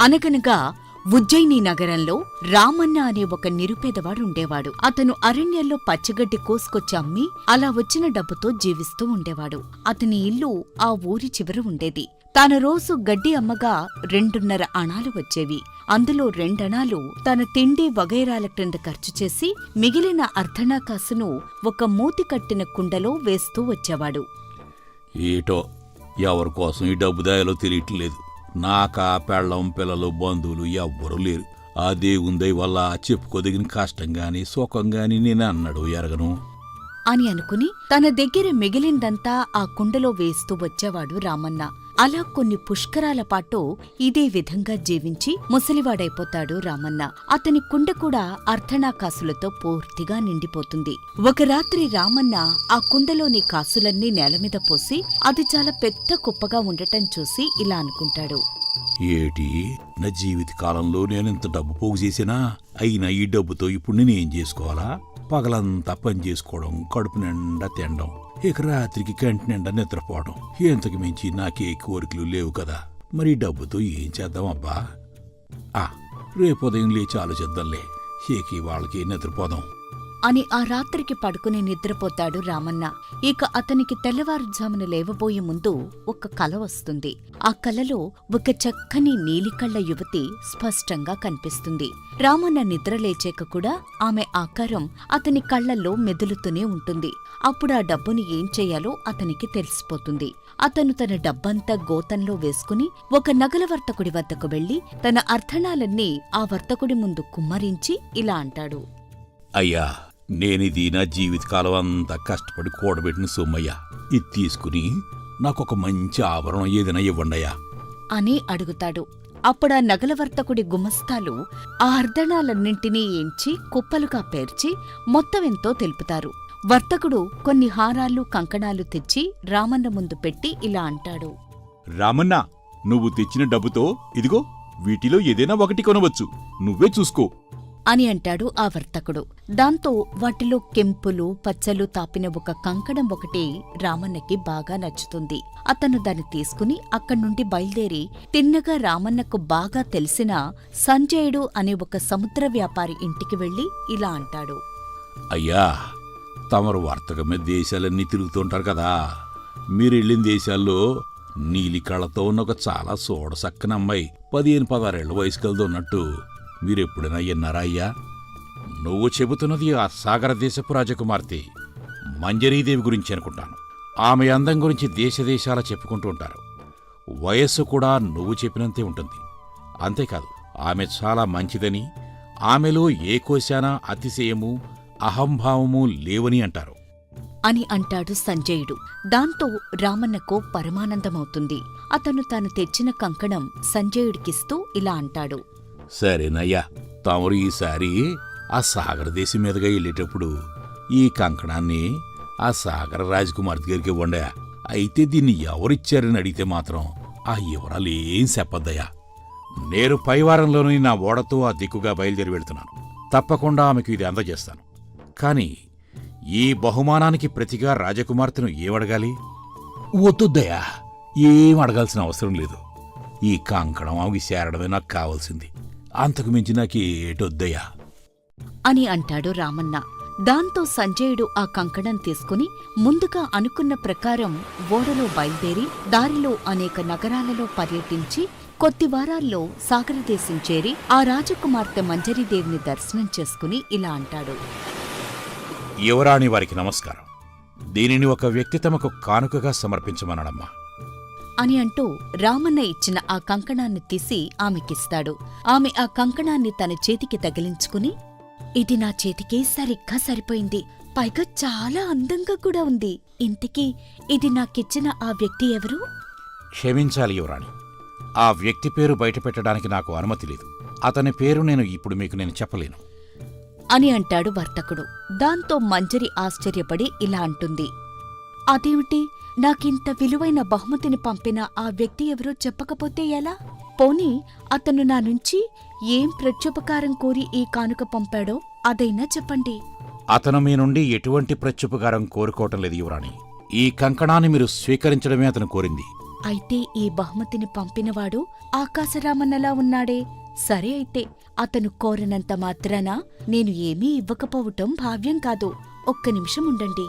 అనగనగా ఉజ్జయిని నగరంలో రామన్న అనే ఒక నిరుపేదవాడుండేవాడు. అతను అరణ్యంలో పచ్చగడ్డి కోసుకొచ్చి అమ్మి అలా వచ్చిన డబ్బుతో జీవిస్తూ ఉండేవాడు. అతని ఇల్లు ఆ ఊరి చివర ఉండేది. తాను రోజు గడ్డి అమ్మగా 2.5 అణాలు వచ్చేవి. అందులో 2 అణాలు తన తిండి వగైరాల క్రింద ఖర్చు చేసి మిగిలిన అర్ధణాకాసును ఒక మూతి కట్టిన కుండలో వేస్తూ వచ్చేవాడు. ఏటో ఎవరికోసం ఈ డబ్బు దాయలో తెలియట్లేదు. నాకా పెళ్ళం పిల్లలు బంధువులు ఎవ్వరూ లేరు. ఆ దేవుందై వల్ల చెప్పుకోదగిన కష్టంగాని సుఖంగాని నేను అన్నాడు ఎరగను అని అనుకుని తన దగ్గర మిగిలిందంతా ఆ కుండలో వేస్తూ వచ్చేవాడు రామన్న. అలా కొన్ని పుష్కరాల పాటు ఇదే విధంగా జీవించి ముసలివాడైపోతాడు రామన్న. అతని కుండ కూడా అర్ధణాకాసులతో పూర్తిగా నిండిపోతుంది. ఒక రాత్రి రామన్న ఆ కుండలోని కాసులన్నీ నేలమీద పోసి అది చాలా పెద్ద కుప్పగా ఉండటం చూసి ఇలా అనుకుంటాడు. ఏటి నా జీవిత కాలంలో నేనెంత డబ్బు పోగు చేసినా అయినా ఈ డబ్బుతో ఇప్పుడు నేనేం చేసుకోవాలా? పగలంతా పని చేసుకోవడం, కడుపు నిండా తినడం, ఇక రాత్రికి కంటి నిండా నిద్రపోవడం. ఎంతకు మించి నాకే కోరికలు లేవు కదా. మరి డబ్బుతో ఏం చేద్దాం అబ్బా? రేపు ఉదయం లేచి ఆలోచిద్దాంలే. ఏకి వాళ్ళకి నిద్రపోదాం అని ఆ రాత్రికి పడుకుని నిద్రపోతాడు రామన్న. ఇక అతనికి తెల్లవారుజామున లేవబోయే ముందు ఒక కల వస్తుంది. ఆ కలలో ఒక చక్కని నీలికళ్ల యువతి స్పష్టంగా కనిపిస్తుంది. రామన్న నిద్ర లేచాక కూడా ఆమె ఆకారం అతని కళ్లల్లో మెదులుతూనే ఉంటుంది. అప్పుడు ఆ డబ్బుని ఏం చెయ్యాలో అతనికి తెలిసిపోతుంది. అతను తన డబ్బంతా గోతంలో వేసుకుని ఒక నగల వర్తకుడి వద్దకు వెళ్లి తన అర్ధణాలన్నీ ఆ వర్తకుడి ముందు కుమ్మరించి ఇలా అంటాడు. అయ్యా, నేనిది నా జీవితకాలం అంతా కష్టపడి కూడబెట్టిన సొమ్మయ్యా. ఇది తీసుకుని నాకొక మంచి ఆభరణం ఏదైనా ఇవ్వండయ్యా అని అడుగుతాడు. అప్పుడా నగలవర్తకుడి గుమస్తాలు ఆ అర్ధణాలన్నింటినీ ఏంచి కుప్పలుగా పేర్చి మొత్తమెంతో తెలుపుతారు. వర్తకుడు కొన్ని హారాలు కంకణాలు తెచ్చి రామన్న ముందు పెట్టి ఇలా అంటాడు. రామన్న, నువ్వు తెచ్చిన డబ్బుతో ఇదిగో వీటిలో ఏదైనా ఒకటి కొనవచ్చు, నువ్వే చూసుకో అని అంటాడు ఆ వర్తకుడు. దాంతో వాటిలో కెంపులు పచ్చలు తాపిన ఒక కంకణం ఒకటి రామన్నకి బాగా నచ్చుతుంది. అతను దాన్ని తీసుకుని అక్కడ్నుండి బయలుదేరి తిన్నగా రామన్నకు బాగా తెలిసిన సంజయుడు అనే ఒక సముద్ర వ్యాపారి ఇంటికి వెళ్లి ఇలా అంటాడు. అయ్యా, తమరు వర్తకమే దేశాలన్నీ తిరుగుతుంటారు కదా. మీరెళ్ళిన దేశాల్లో నీలి కళ్ళతో ఉన్న ఒక చాలా సోడసక్కన అమ్మాయి 15-16 ఏళ్ల వయసుకెళ్తున్నట్టు మీరెప్పుడైనా విన్నారా అయ్యా? నువ్వు చెబుతున్నది ఆ సాగర దేశపు రాజకుమార్తె మంజరీదేవి గురించి అనుకుంటాను. ఆమె అందం గురించి దేశదేశాల చెప్పుకుంటూ ఉంటారు. వయస్సు కూడా నువ్వు చెప్పినంతే ఉంటుంది. అంతేకాదు, ఆమె చాలా మంచిదని, ఆమెలో ఏ కోశాన అతిశయము అహంభావము లేవని అంటారు అని అంటాడు సంజయుడు. దాంతో రామన్నకు పరమానందమవుతుంది. అతను తాను తెచ్చిన కంకణం సంజయుడికిస్తూ ఇలా అంటాడు. సరేనయ్యా, తమరు ఈసారి ఆ సాగర దేశం మీదుగా వెళ్ళేటప్పుడు ఈ కంకణాన్ని ఆ సాగర రాజకుమార్తె గారికి ఇవ్వండియా. అయితే దీన్ని ఎవరిచ్చారని అడిగితే మాత్రం ఆ వివరాలు ఏం చెప్పద్దయ్యా. నేను పైవారంలోని నా ఓడతో ఆ దిక్కుగా బయలుదేరి వెళ్తున్నాను. తప్పకుండా ఆమెకు ఇది అందజేస్తాను. కాని ఈ బహుమానానికి ప్రతిగా రాజకుమార్తెను ఏమడగాలి? వద్దుద్దయ్యా, ఏం అడగాల్సిన అవసరం లేదు. ఈ కంకణం ఆమెకి చేరడమే నాకు కావాల్సింది. అంతకు మించి నాకేటొద్దయ్యా అని అంటాడు రామన్న. దాంతో సంజయుడు ఆ కంకణం తీసుకుని ముందుగా అనుకున్న ప్రకారం ఓడలో బయలుదేరి దారిలో అనేక నగరాలలో పర్యటించి కొద్ది వారాల్లో సాగరదేశం చేరి ఆ రాజకుమార్తె మంజరీదేవిని దర్శనం చేసుకుని ఇలా అంటాడు. యువరాణి వారికి నమస్కారం. దీనిని ఒక వ్యక్తి తమకు కానుకగా సమర్పించమన్నాడమ్మా అని అంటూ రామన్న ఇచ్చిన ఆ కంకణాన్ని తీసి ఆమెకిస్తాడు. ఆమె ఆ కంకణాన్ని తన చేతికి తగిలించుకుని, ఇది నా చేతికి సరిగ్గా సరిపోయింది, పైగా చాలా అందంగా కూడా ఉంది. ఇంతకీ ఇది నాకిచ్చిన ఆ వ్యక్తి ఎవరు? క్షమించాలి యువరాణి, ఆ వ్యక్తి పేరు బయటపెట్టడానికి నాకు అనుమతి లేదు. అతని పేరు ఇప్పుడు మీకు చెప్పలేను అని అంటాడు వర్తకుడు. దాంతో మంజరి ఆశ్చర్యపడి ఇలా అంటుంది. అదేమిటి, నాకింత విలువైన బహుమతిని పంపిన ఆ వ్యక్తి ఎవరో చెప్పకపోతే ఎలా? పోనీ అతను నా నుంచి ఏం ప్రత్యుపకారం కోరి ఈ కానుక పంపాడో అదైనా చెప్పండి. అతను మీ నుండి ఎటువంటి ప్రత్యుపకారం కోరుకోవటం లేదు యువరాణి. ఈ కంకణాన్ని మీరు స్వీకరించడమే అతను కోరింది. అయితే ఈ బహుమతిని పంపినవాడు ఆకాశరామన్నలా ఉన్నాడే. సరే అయితే అతను కోరనంత మాత్రాన నేను ఏమీ ఇవ్వకపోవటం భావ్యం కాదు. ఒక్క నిమిషం ఉండండి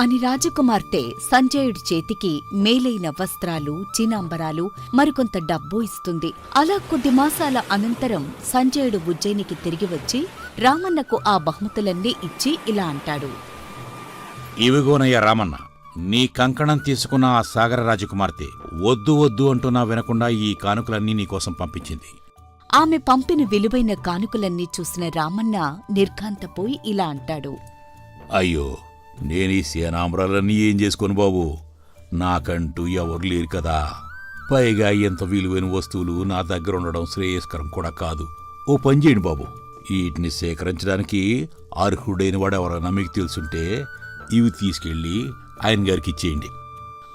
అని రాజకుమార్తె సంజయుడి చేతికి మేలైన వస్త్రాలు, చీనాంబరాలు, మరికొంత డబ్బు ఇస్తుంది. అలా కొద్ది మాసాల అనంతరం సంజయుడు ఉజ్జయినికి తిరిగి వచ్చి రామన్నకు ఆ బహుమతులన్నీ ఇచ్చి ఇలా అంటాడు. ఇవిగోనయ్యా రామన్న, నీ కంకణం తీసుకున్న ఆ సాగర రాజకుమార్తె వద్దు వద్దు అంటున్నా వినకుండా ఈ కానుకలన్నీ నీకోసం పంపించింది. ఆమె పంపిన విలువైన కానుకలన్నీ చూసిన రామన్న నిర్ఘాంతపోయి ఇలా అంటాడు. అయ్యో, నేనీ సేనాంబరాలన్నీ ఏం చేసుకోను బాబు, నాకంటూ ఎవరు లేరు కదా. పైగా ఇంత విలువైన వస్తువులు నా దగ్గర ఉండడం శ్రేయస్కరం కూడా కాదు. ఓ పని చేయండి బాబు, వీటిని సేకరించడానికి అర్హుడైన వాడెవరన్నా మీకు తెలుసుంటే ఇవి తీసుకెళ్ళి ఆయన గారికి ఇచ్చేయండి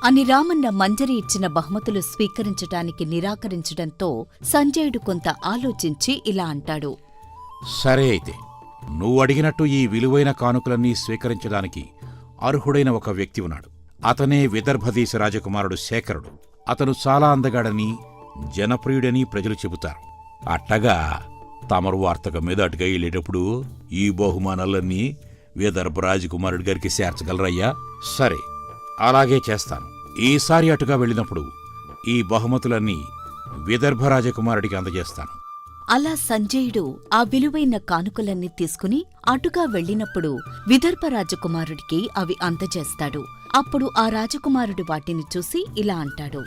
అని రామన్న మంజరి ఇచ్చిన బహుమతులు స్వీకరించటానికి నిరాకరించడంతో సంజయుడు కొంత ఆలోచించి ఇలా అంటాడు. సరే అయితే, నువ్వు అడిగినట్టు ఈ విలువైన కానుకలన్నీ స్వీకరించడానికి అర్హుడైన ఒక వ్యక్తి ఉన్నాడు. అతనే విదర్భదేశ రాజకుమారుడు శేఖరుడు. అతను చాలా అందగాడని, జనప్రియుడని ప్రజలు చెబుతారు. అట్టగా తమరు వార్తకం మీద అటుగా వెళ్ళేటప్పుడు ఈ బహుమానాలన్నీ విదర్భ రాజకుమారుడి గారికి చేర్చగలరయ్యా? సరే, అలాగే చేస్తాను. ఈసారి అటుగా వెళ్ళినప్పుడు ఈ బహుమతులన్నీ విదర్భ రాజకుమారుడికి అందజేస్తాను. అలా సంజయుడు ఆ విలువైన కానుకలన్నీ తీసుకుని అటుగా వెళ్ళినప్పుడు విదర్భ రాజకుమారుడికి అవి అందజేస్తాడు. అప్పుడు ఆ రాజకుమారుడు వాటిని చూసి ఇలా అంటాడు.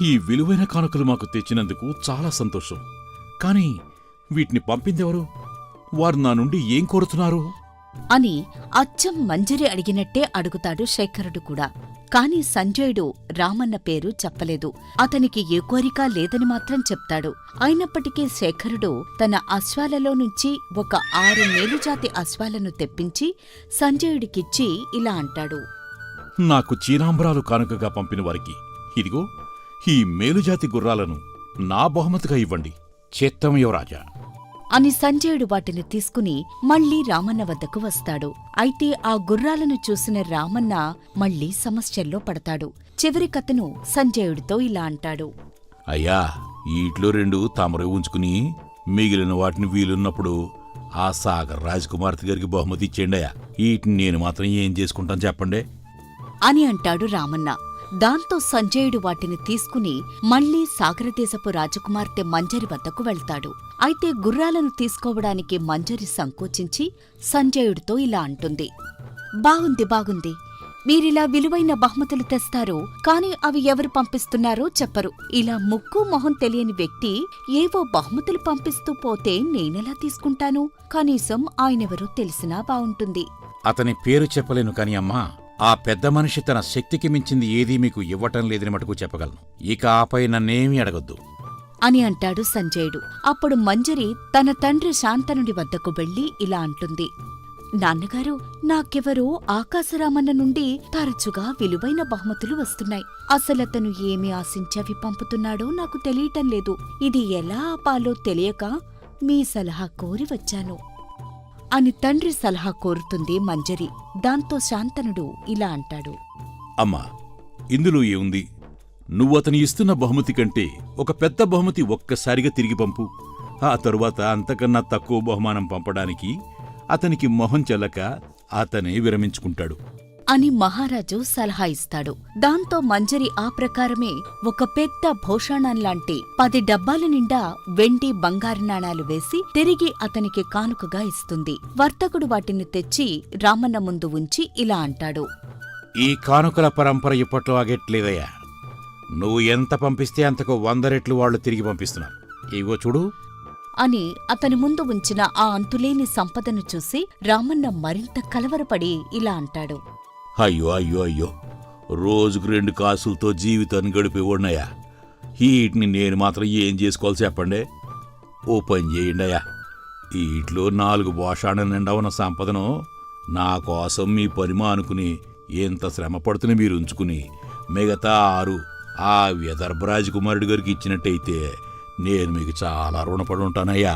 ఈ విలువైన కానుకలు మాకు తెచ్చినందుకు చాలా సంతోషం. కాని వీటిని పంపిందెవరు? వారు నా నుండి ఏం కోరుతున్నారు అని అచ్చం మంజరి అడిగినట్టే అడుగుతాడు శేఖరుడు కూడా. కాని సంజయుడు రామన్న పేరు చెప్పలేదు. అతనికి ఏ కోరిక లేదని మాత్రం చెప్తాడు. అయినప్పటికీ శేఖరుడు తన అశ్వాలలో నుంచి ఒక 6 మేలుజాతి అశ్వాలను తెప్పించి సంజయుడికిచ్చి ఇలా అంటాడు. నాకు చీనాంబరాలు కానుకగా పంపిన వారికి ఇదిగో ఈ మేలుజాతి గుర్రాలను నా బహుమతిగా ఇవ్వండి. చిత్తం యువరాజా అని సంజయుడు వాటిని తీసుకుని మళ్లీ రామన్న వద్దకు వస్తాడు. అయితే ఆ గుర్రాలను చూసిన రామన్న మళ్లీ సమస్యల్లో పడతాడు. చివరికతను సంజయుడితో ఇలా అంటాడు. అయ్యా, ఈట్లో 2 తమరే ఉంచుకుని మిగిలిన వాటిని వీలున్నప్పుడు ఆ సాగర్ రాజకుమార్తె గారికి బహుమతి ఇచ్చేయండియా. వీటిని నేను మాత్రం ఏం చేసుకుంటాను చెప్పండి అని అంటాడు రామన్న. దాంతో సంజయుడు వాటిని తీసుకుని మళ్లీ సాగరదేశపు రాజకుమార్తె మంజరి వద్దకు వెళ్తాడు. అయితే గుర్రాలను తీసుకోవడానికి మంజరి సంకోచించి సంజయుడితో ఇలా అంటుంది. బాగుంది బాగుంది, మీరిలా విలువైన బహుమతులు తెస్తారు, కాని అవి ఎవరు పంపిస్తున్నారో చెప్పరు. ఇలా ముక్కు మొహం తెలియని వ్యక్తి ఏవో బహుమతులు పంపిస్తూ పోతే నేనెలా తీసుకుంటాను? కనీసం ఆయనెవరో తెలిసినా బావుంటుంది. అతని పేరు చెప్పలేను కాని అమ్మా, ఆ పెద్ద మనిషి తన శక్తికి మించింది ఏదీ మీకు ఇవ్వటం లేదని మటుకు చెప్పగలను. ఇక ఆపై నన్నేమీ అడగొద్దు అని అంటాడు సంజయుడు. అప్పుడు మంజరి తన తండ్రి శాంతనుడి వద్దకు వెళ్లి ఇలా అంటుంది. నాన్నగారు, నాకెవరో ఆకాశరామన్న నుండి తరచుగా విలువైన బహుమతులు వస్తున్నాయి. అసలతను ఏమి ఆశించవి పంపుతున్నాడో నాకు తెలియటం లేదు. ఇది ఎలా ఆపాలో తెలియక మీ సలహా కోరి వచ్చాను అని తండ్రి సలహా కోరుతుంది మంజరి. దాంతో శాంతనుడు ఇలా అంటాడు. అమ్మా, ఇందులో ఏముంది? నువ్వతని ఇస్తున్న బహుమతి కంటే ఒక పెద్ద బహుమతి ఒక్కసారిగా తిరిగి పంపు. ఆ తరువాత అంతకన్నా తక్కువ బహుమానం పంపడానికి అతనికి మొహం చెల్లక అతనే విరమించుకుంటాడు అని మహారాజు సలహా ఇస్తాడు. దాంతో మంజరి ఆ ప్రకారమే ఒక పెద్ద భూషాణంలాంటి 10 డబ్బాల నిండా వెండి బంగారు నాణాలు వేసి తిరిగి అతనికి కానుకగా ఇస్తుంది. వర్తకుడు వాటిని తెచ్చి రామన్న ముందు ఉంచి ఇలా అంటాడు. ఈ కానుకల పరంపర ఇప్పట్లో ఆగట్లేదయ్యా. నువ్వు ఎంత పంపిస్తే అంతకు 100 రెట్లు వాళ్లు తిరిగి పంపిస్తున్నారు. ఇగో చూడు అని అతని ముందు ఉంచిన ఆ అంతులేని సంపదను చూసి రామన్న మరింత కలవరపడి ఇలా అంటాడు. అయ్యో అయ్యో అయ్యో, రోజుకు 2 కాసులతో జీవితాన్ని గడిపేవాడినయ్యా. వీటిని నేను మాత్రం ఏం చేసుకోవాలి చెప్పండి? ఓ పని చేయండియా, వీటిలో 4 భోషాణ నిండా ఉన్న సంపదను నా కోసం మీ పరిమా అనుకుని ఎంత శ్రమ పడుతున్న మీరు ఉంచుకుని మిగతా 6 ఆ విదర్భ రాజకుమారుడి గారికి ఇచ్చినట్టయితే నేను మీకు చాలా రుణపడి ఉంటానయ్యా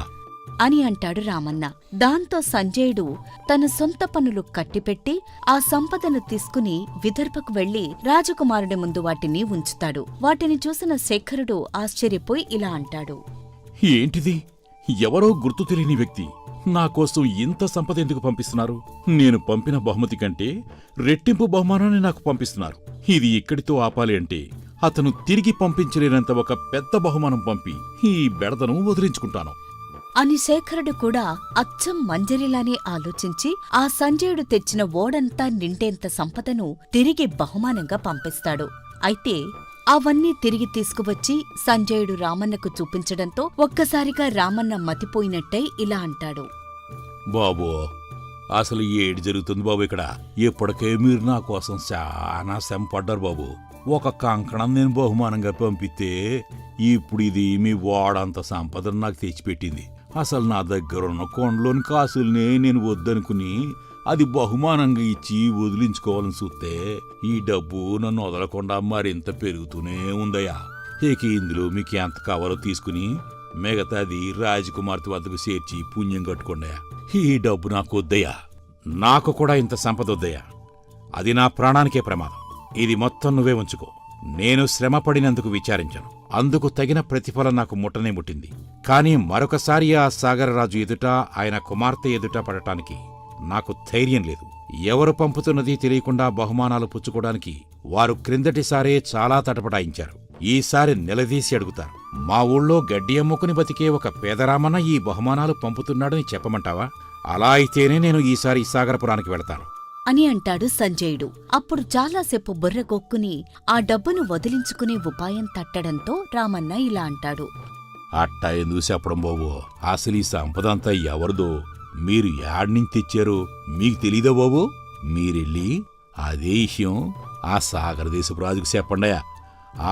అని అంటాడు రామన్న. దాంతో సంజయుడు తన సొంత పనులు కట్టిపెట్టి ఆ సంపదను తీసుకుని విదర్భకు వెళ్లి రాజకుమారుడి ముందు వాటిని ఉంచుతాడు. వాటిని చూసిన శేఖరుడు ఆశ్చర్యపోయి ఇలా అంటాడు. ఏంటిది? ఎవరో గుర్తు తెలియని వ్యక్తి నా కోసం ఇంత సంపద ఎందుకు పంపిస్తున్నారు? నేను పంపిన బహుమతి కంటే రెట్టింపు బహుమానాన్ని నాకు పంపిస్తున్నారు. ఇది ఇక్కడితో ఆపాలి అంటే అతను తిరిగి పంపించలేనంత ఒక పెద్ద బహుమానం పంపి ఈ బెడదను వదిలించుకుంటాను అని శేఖరుడు కూడా అచ్చం మంజరిలానే ఆలోచించి ఆ సంజయుడు తెచ్చిన ఓడంతా నిండేంత సంపదను తిరిగి బహుమానంగా పంపిస్తాడు. అయితే అవన్నీ తిరిగి తీసుకువచ్చి సంజయుడు రామన్నకు చూపించడంతో ఒక్కసారిగా రామన్న మతిపోయినట్టై ఇలా అంటాడు. బాబో, అసలు ఏడు జరుగుతుంది బాబు ఇక్కడ? ఇప్పటికే మీరు నా కోసం చాలా శ్రమ పడ్డారు బాబు. ఒక కంకణం నేను బహుమానంగా పంపితే ఇప్పుడు ఇది మీ వాడంత సంపదను నాకు తెచ్చిపెట్టింది. అసలు నా దగ్గరున్న కొండలోని కాసుల్నే నేను వద్దనుకుని అది బహుమానంగా ఇచ్చి వదిలించుకోవాలని చూస్తే ఈ డబ్బు నన్ను వదలకుండా మరింత పెరుగుతూనే ఉందయ్యా. ఇక ఇందులో మీకు ఎంత కావాలో తీసుకుని మిగతాది రాజకుమార్తె వద్దకు చేర్చి పుణ్యం కట్టుకోండియా. ఈ డబ్బు నాకు వద్దయ్యా. నాకు కూడా ఇంత సంపద వద్దయ్యా. అది నా ప్రాణానికే ప్రమాదం. ఇది మొత్తం నువ్వే ఉంచుకో. నేను శ్రమపడినందుకు విచారించను. అందుకు తగిన ప్రతిఫలం నాకు ముట్టనే ముట్టింది. కాని మరొకసారి ఆ సాగరరాజు ఎదుట ఆయన కుమార్తె ఎదుట పడటానికి నాకు ధైర్యం లేదు. ఎవరు పంపుతున్నది తెలియకుండా బహుమానాలు పుచ్చుకోవడానికి వారు క్రిందటిసారే చాలా తటపటాయించారు. ఈసారి నిలదీసి అడుగుతారు. మా ఊళ్ళో గడ్డి అమ్ముకుని బతికే ఒక పేదరామన్న ఈ బహుమానాలు పంపుతున్నాడని చెప్పమంటావా? అలా అయితేనే నేను ఈసారి సాగరపురానికి వెళతాను అని అంటాడు సంజయుడు. అప్పుడు చాలాసేపు బుర్రగొక్కుని ఆ డబ్బును వదిలించుకునే ఉపాయం తట్టడంతో రామన్న ఇలా అంటాడు. అట్టా ఎందుకు చెప్పడం బాబు? అసలు ఈ సంపదంతా ఎవరిదో, మీరు యాడ్నించి తెచ్చారు మీకు తెలీదా బాబు? మీరెళ్ళి అదే విషయం ఆ సాగర దేశపు రాజుకు చెప్పండియా.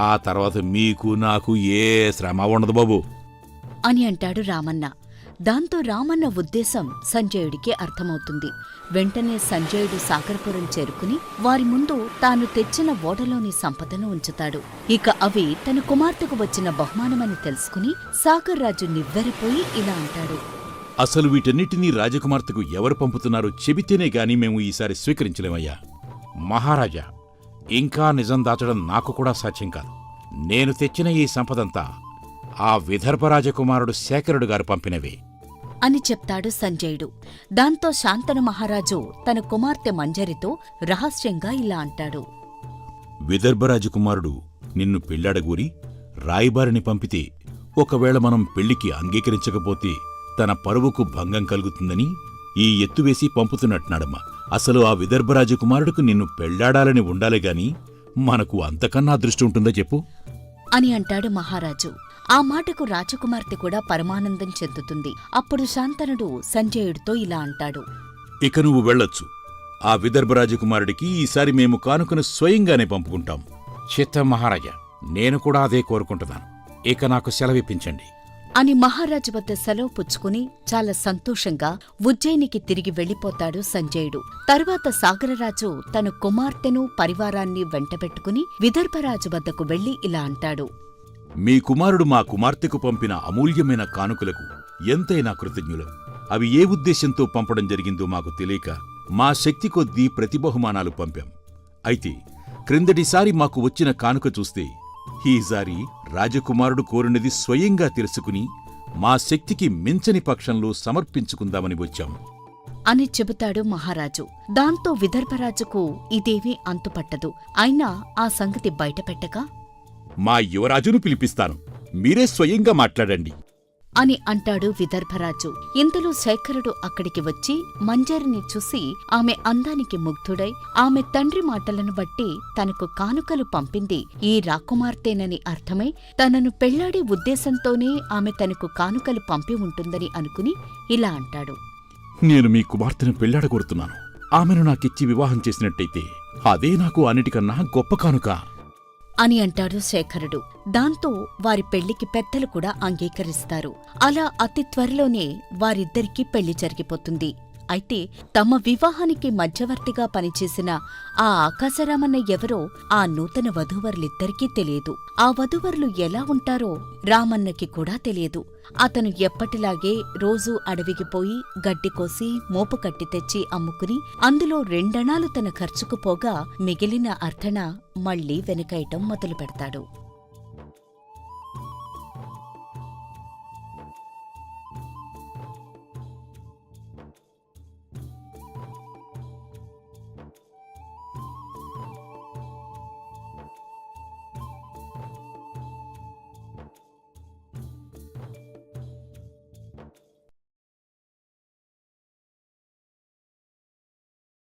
ఆ తర్వాత మీకు నాకు ఏ శ్రమ ఉండదు బాబు అని అంటాడు రామన్న. దాంతో రామన్న ఉద్దేశం సంజయుడికి అర్థమవుతుంది. వెంటనే సంజయుడు సాగరపురం చేరుకుని వారి ముందు తాను తెచ్చిన ఓడలోని సంపదను ఉంచుతాడు. ఇక అవి తన కుమార్తెకు వచ్చిన బహుమానమని తెలుసుకుని సాగర్రాజు నివ్వెరపోయి ఇలా అంటాడు. అసలు వీటన్నిటినీ రాజకుమార్తెకు ఎవరు పంపుతున్నారో చెబితేనే గాని మేము ఈసారి స్వీకరించలేమయ్యా. మహారాజా, ఇంకా నిజం దాచడం నాకు కూడా సాధ్యం కాదు. నేను తెచ్చిన ఈ సంపదంతా ఆ విదర్భ రాజకుమారుడు శేఖరుడు గారు పంపినవే అని చెప్తాడు సంజయుడు. దాంతో శాంతను మహారాజు తన కుమార్తె మంజరితో రహస్యంగా ఇలా అంటాడు. విదర్భ రాజకుమారుడు నిన్ను పెళ్లాడగూరి రాయిబారిని పంపితే ఒకవేళ మనం పెళ్లికి అంగీకరించకపోతే తన పరువుకు భంగం కలుగుతుందని ఈ ఎత్తువేసి పంపుతున్నట్టున్నాడమ్మా. అసలు ఆ విదర్భ రాజకుమారుడికి నిన్ను పెళ్లాడాలని ఉండాలిగాని మనకు అంతకన్నా అదృష్టం ఉంటుందా చెప్పు అని అంటాడు మహారాజు. ఆ మాటకు రాజకుమార్తె కూడా పరమానందం చెందుతుంది. అప్పుడు శాంతనుడు సంజయుడితో ఇలా అంటాడు. ఇక నువ్వు వెళ్ళొచ్చు. ఆ విదర్భ రాజకుమారుడికి ఈసారి మేము కానుకను స్వయంగానే పంపుకుంటాం. చిత్తం మహారాజా, నేను కూడా అదే కోరుకుంటున్నాను. ఇక నాకు సెలవిప్పించండి అని మహారాజు వద్ద సెలవు పుచ్చుకుని చాలా సంతోషంగా ఉజ్జయినికి తిరిగి వెళ్లిపోతాడు సంజయుడు. తరువాత సాగరరాజు తన కుమార్తెను పరివారాన్ని వెంటబెట్టుకుని విదర్భరాజు వద్దకు వెళ్లి ఇలా అంటాడు. మీ కుమారుడు మా కుమార్తెకు పంపిన అమూల్యమైన కానుకలకు ఎంతైనా కృతజ్ఞులు. అవి ఏ ఉద్దేశంతో పంపడం జరిగిందో మాకు తెలియక మా శక్తి కొద్దీ ప్రతి బహుమానాలు పంపాం. అయితే క్రిందటిసారి మాకు వచ్చిన కానుక చూస్తే ఈసారి రాజకుమారుడు కోరినది స్వయంగా తెలుసుకుని మా శక్తికి మించని పక్షంలో సమర్పించుకుందామని వచ్చాం అని చెబుతాడు మహారాజు. దాంతో విదర్భరాజుకు ఇదేమీ అంతుపట్టదు. అయినా ఆ సంగతి బయటపెట్టక, మా యువరాజును పిలిపిస్తాను, మీరే స్వయంగా మాట్లాడండి అని అంటాడు విదర్భరాజు. ఇంతలో శేఖరుడు అక్కడికి వచ్చి మంజరిని చూసి ఆమె అందానికి ముగ్ధుడై ఆమె తండ్రి మాటలను బట్టి తనకు కానుకలు పంపింది ఈ రాకుమార్తెనని అర్థమై తనను పెళ్లాడే ఉద్దేశంతోనే ఆమె తనకు కానుకలు పంపి ఉంటుందని అనుకుని ఇలా అంటాడు. నేను మీ కుమార్తెను పెళ్లాడగొడుతున్నాను. ఆమెను నాకిచ్చి వివాహం చేసినట్టయితే అదే నాకు అన్నిటికన్నా గొప్ప కానుక అని అంటాడు శేఖరుడు. దాంతో వారి పెళ్లికి పెద్దలు కూడా అంగీకరిస్తారు. అలా అతి త్వరలోనే వారిద్దరికీ పెళ్లి జరిగిపోతుంది. అయితే తమ వివాహానికి మధ్యవర్తిగా పనిచేసిన ఆ ఆకాశరామన్న ఎవరో ఆ నూతన వధూవరులిద్దరికీ తెలియదు. ఆ వధూవరులు ఎలా ఉంటారో రామన్నకి కూడా తెలియదు. అతను ఎప్పటిలాగే రోజూ అడవికి పోయి గడ్డి కోసి మోపు కట్టి తెచ్చి అమ్ముకుని అందులో 2 అణాలు తన ఖర్చుకు పోగా మిగిలిన అర్ధణ మళ్లీ వెనకయటం మొదలుపెడతాడు.